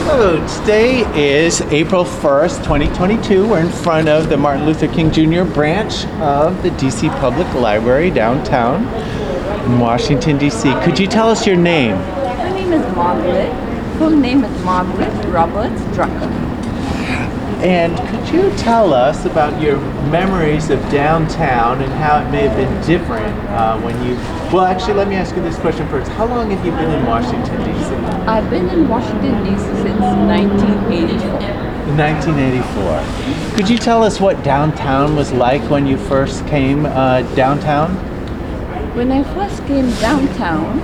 So today is April 1st, 2022. We're in front of the Martin Luther King Jr. branch of the D.C. Public Library downtown in Washington, D.C. Could you tell us your name? My name is Margaret. Full name is Margaret Roberts Drucker. And could you tell us about your memories of downtown and how it may have been different when you... Well, actually, let me ask you this question first. How long have you been in Washington, D.C.? I've been in Washington, D.C. since 1984. 1984. Could you tell us what downtown was like when you first came downtown? When I first came downtown,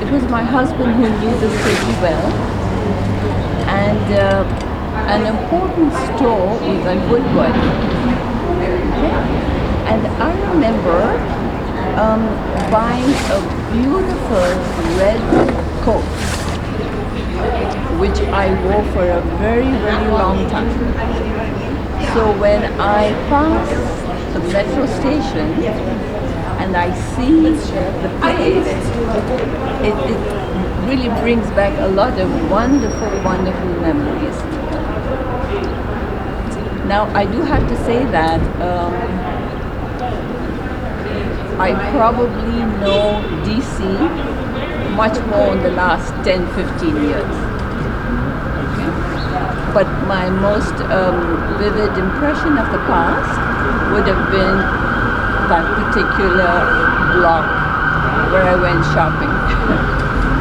it was my husband who knew the city well. And an important store was at Woodward. And I remember buying a beautiful red coat, which I wore for a very, very long time. So when I pass the metro station and I see the place, it really brings back a lot of wonderful, wonderful memories. Now, I do have to say that I probably know DC much more in the last 10, 15 years. Okay? But my most vivid impression of the past would have been that particular block where I went shopping.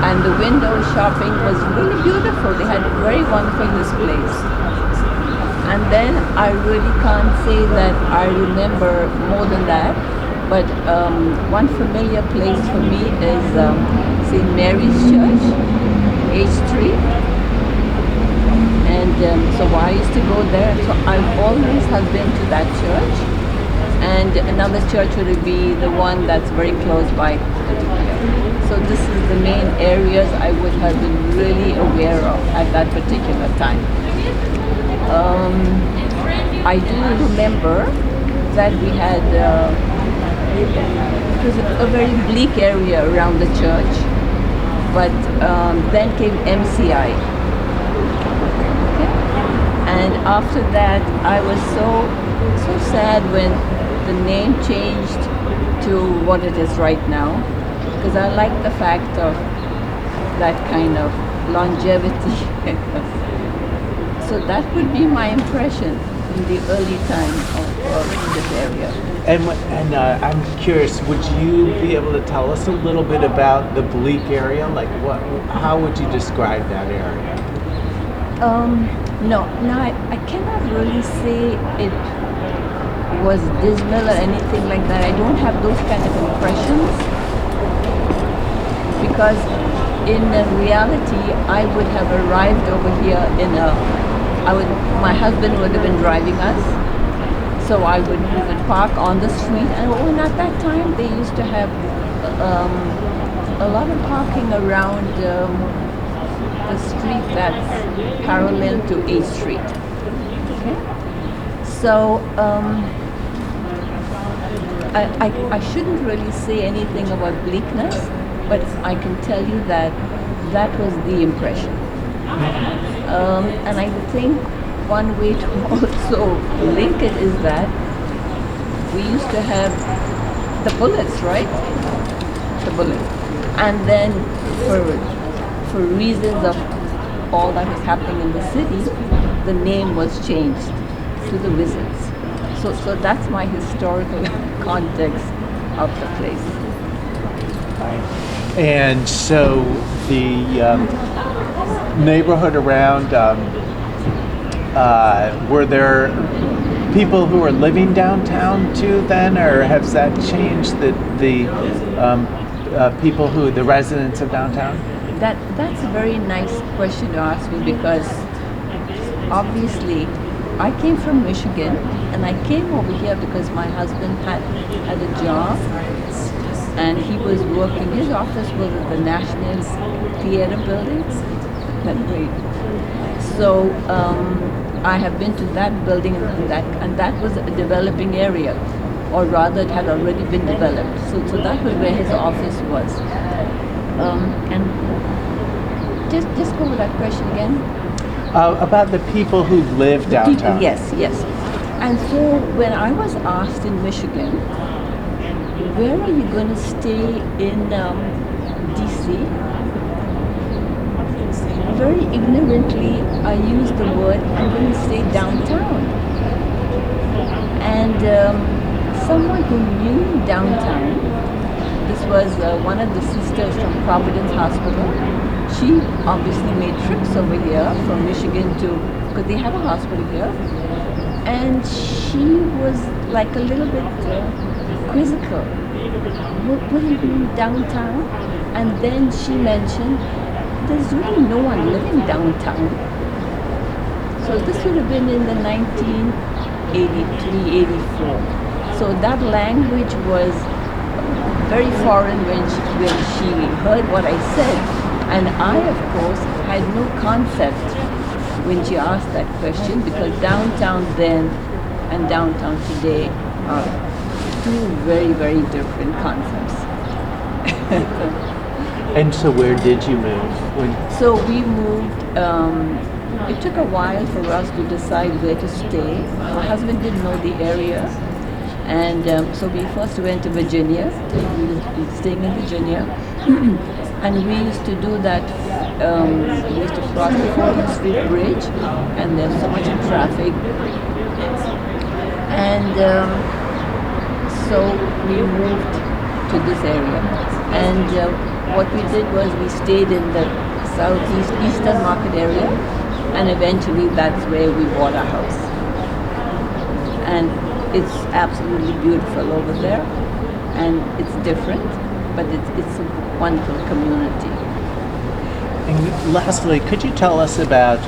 And the window shopping was really beautiful. They had very wonderful displays. And then I really can't say that I remember more than that, but one familiar place for me is St. Mary's Church, H Street. And so I used to go there. So I always have been to that church. And another church would be the one that's very close by. So this is the main areas I would have been really aware of at that particular time. I do remember that we had, it was a very bleak area around the church, but then came MCI. Okay? And after that, I was so sad when the name changed to what it is right now. Because I like the fact of that kind of longevity. So that would be my impression in the early time of this area. And I'm curious, would you be able to tell us a little bit about the bleak area? Like, how would you describe that area? No, I cannot really say it was dismal or anything like that. I don't have those kind of impressions. Because in reality, I would have arrived over here my husband would have been driving us, so we would park on the street, and at that time they used to have a lot of parking around the street that's parallel to A Street. Okay? So I shouldn't really say anything about bleakness, but I can tell you that was the impression. And I think one way to also link it is that we used to have the bullets, right? The bullets. And then for reasons of all that was happening in the city, the name was changed to the Wizards. So that's my historical context of the place. And so the neighborhood around, were there people who were living downtown too then, or has that changed the people the residents of downtown? That's a very nice question to ask me, because obviously I came from Michigan and I came over here because my husband had a job. And he was working, his office was at the National Theater building. So I have been to that building, and that was a developing area, or rather it had already been developed. So that was where his office was. And just go with that question again. About the people who live downtown. Yes, yes. And so when I was asked in Michigan, where are you going to stay in D.C.? Very ignorantly, I used the word, I'm going to stay downtown. And someone who knew downtown, this was one of the sisters from Providence Hospital. She obviously made trips over here from Michigan to, because they have a hospital here. And she was like a little bit quizzical. What do you mean downtown? And then she mentioned, there's really no one living downtown. So this would have been in the 1983, 84. So that language was very foreign when she heard what I said. And I, of course, had no concept when she asked that question, because downtown then and downtown today are two very, very different concepts. And so where did you move? So we moved, it took a while for us to decide where to stay. My husband didn't know the area. And so we first went to Virginia. We were staying in Virginia. And we used to do that, we used to cross the 14th Street Bridge, and there's so much traffic. And so we moved to this area. And what we did was we stayed in the eastern market area, and eventually that's where we bought our house. And it's absolutely beautiful over there, and it's different, but it's a wonderful community. And lastly, could you tell us about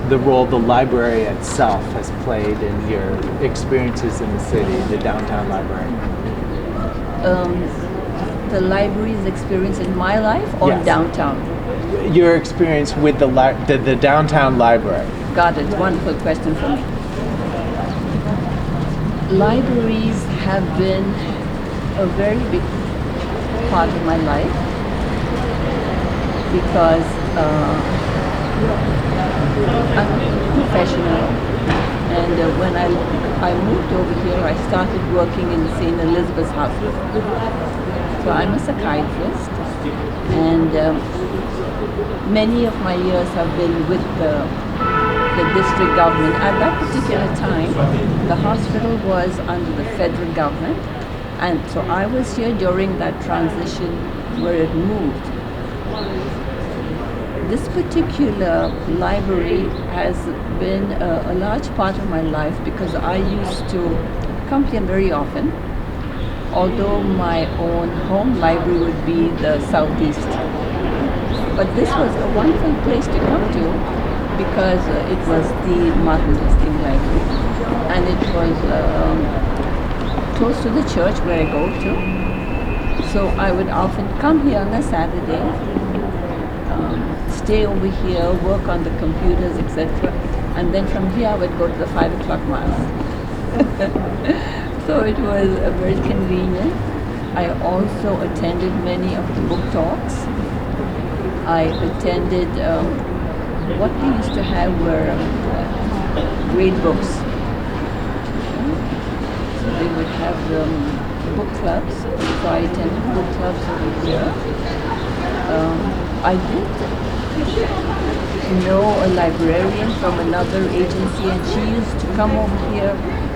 the role the library itself has played in your experiences in the city, the downtown library? The library's experience in my life or Yes. downtown? Your experience with the downtown library. Got it. Wonderful question for me. Libraries have been a very big part of my life because I'm a professional, and when I moved over here, I started working in St. Elizabeth's Hospital. So I'm a psychiatrist, and many of my years have been with the district government. At that particular time, the hospital was under the federal government, and so I was here during that transition where it moved. This particular library has been a large part of my life because I used to come here very often, although my own home library would be the southeast. But this was a wonderful place to come to because it was the Martin Luther King Library, and it was close to the church where I go to. So I would often come here on a Saturday, stay over here, work on the computers, etc. And then from here I would go to the 5 o'clock mass. So it was very convenient. I also attended many of the book talks. I attended what we used to have were great books. So they would have book clubs. So I attended book clubs over here. I did know a librarian from another agency, and she used to come over here.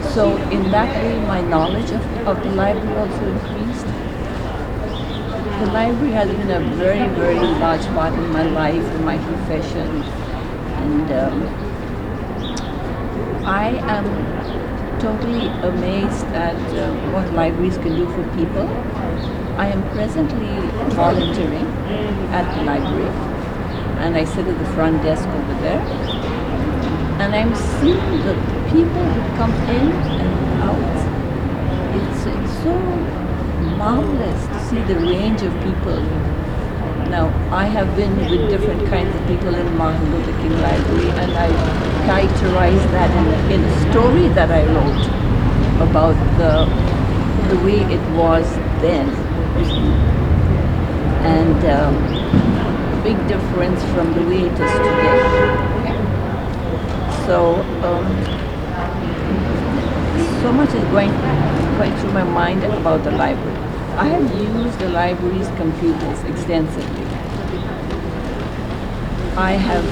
So in that way, my knowledge of the library also increased. The library has been a very, very large part of my life and my profession. And I am totally amazed at what libraries can do for people. I am presently volunteering at the library, and I sit at the front desk over there. And I'm seeing the people who come in and out. It's so marvelous to see the range of people. Now, I have been with different kinds of people in Martin Luther King Library, and I characterize that in a story that I wrote about the way it was then. And big difference from the way it is today. Okay? So, so much is going through my mind about the library. I have used the library's computers extensively. I have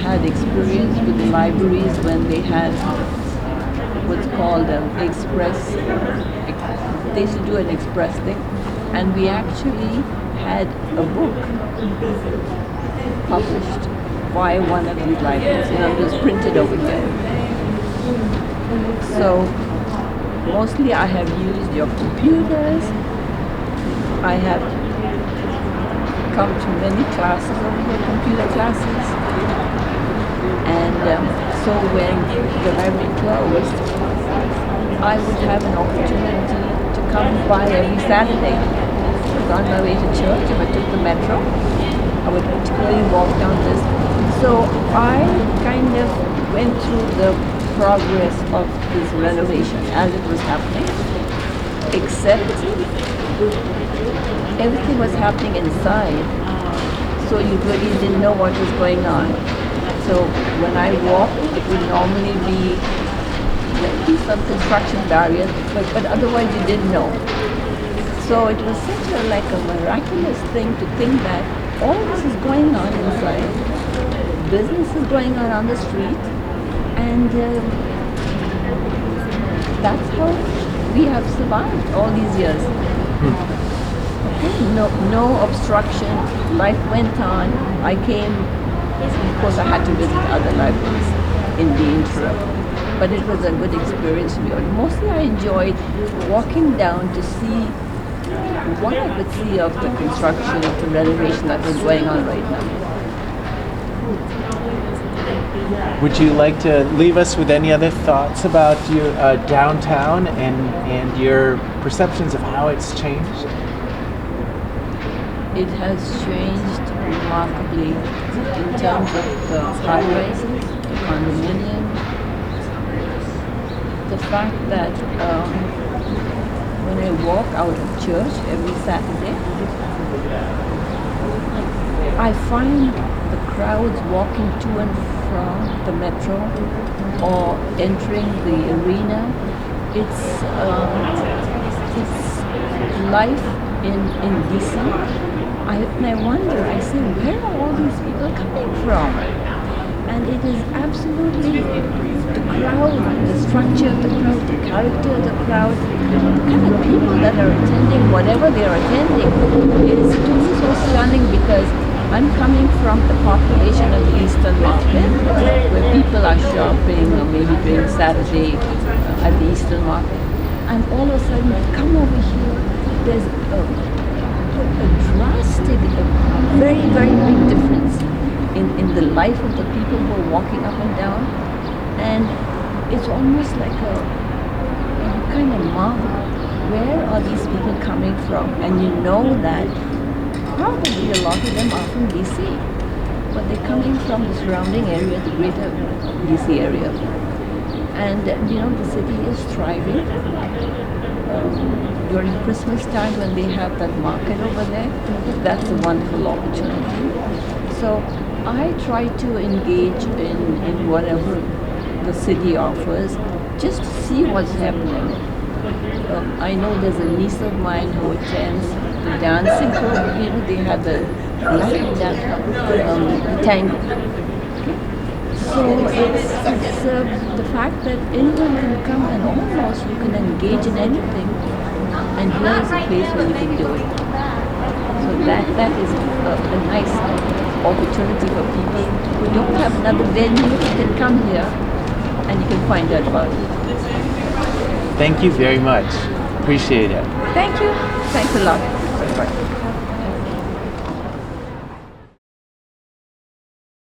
had experience with the libraries when they had what's called an express. They used to do an express thing, and we actually had a book published by one of these libraries, and it was printed over here. So mostly I have used your computers. I have come to many classes over here, computer classes. And so when the library closed, I would have an opportunity to come by every Saturday. I was on my way to church, if I took the metro, I would particularly walk down this. So I kind of went through the progress of this renovation as it was happening, except everything was happening inside, so you really didn't know what was going on. So when I walked, it would normally be some construction barriers, but otherwise you didn't know. So it was such like a miraculous thing to think that all this is going on inside, business is going on the street, and that's how we have survived all these years. Okay, no obstruction, life went on. I came, of course I had to visit other libraries in the interim, but it was a good experience for me. Mostly I enjoyed walking down to see what I could see of the construction, of the renovation that was going on right now. Would you like to leave us with any other thoughts about your downtown and your perceptions of how it's changed? It has changed remarkably in terms of the high rises, the condominiums, the fact that when I walk out of church every Saturday, I find the crowds walking to and from the metro or entering the arena. It's life in D.C. And I wonder, I say, where are all these people coming from? And it is absolutely the crowd, the structure of the crowd, the character of the crowd, the kind of people that are attending whatever they are attending is to me so stunning, because I'm coming from the population of the Eastern Market, where people are shopping or maybe doing Saturday at the Eastern Market. And all of a sudden, come over here, there's a drastic, a very, very big difference in the life of the people who are walking up and down. And it's almost like you kind of marvel, where are these people coming from? And you know that probably a lot of them are from D.C., but they're coming from the surrounding area, the greater D.C. area. And the city is thriving. During Christmas time, when they have that market over there, that's a wonderful opportunity. So I try to engage in whatever the city offers, just to see what's happening. I know there's a niece of mine who attends the dancing club. They have the Latin dance club, tango. Okay? So it's the fact that anyone can come and almost you can engage in anything, and here is a place where you can do it. So that is a nice opportunity for people who don't have another venue. You can come here and you can find out about it. Thank you very much. Appreciate it. Thank you. Thanks a lot.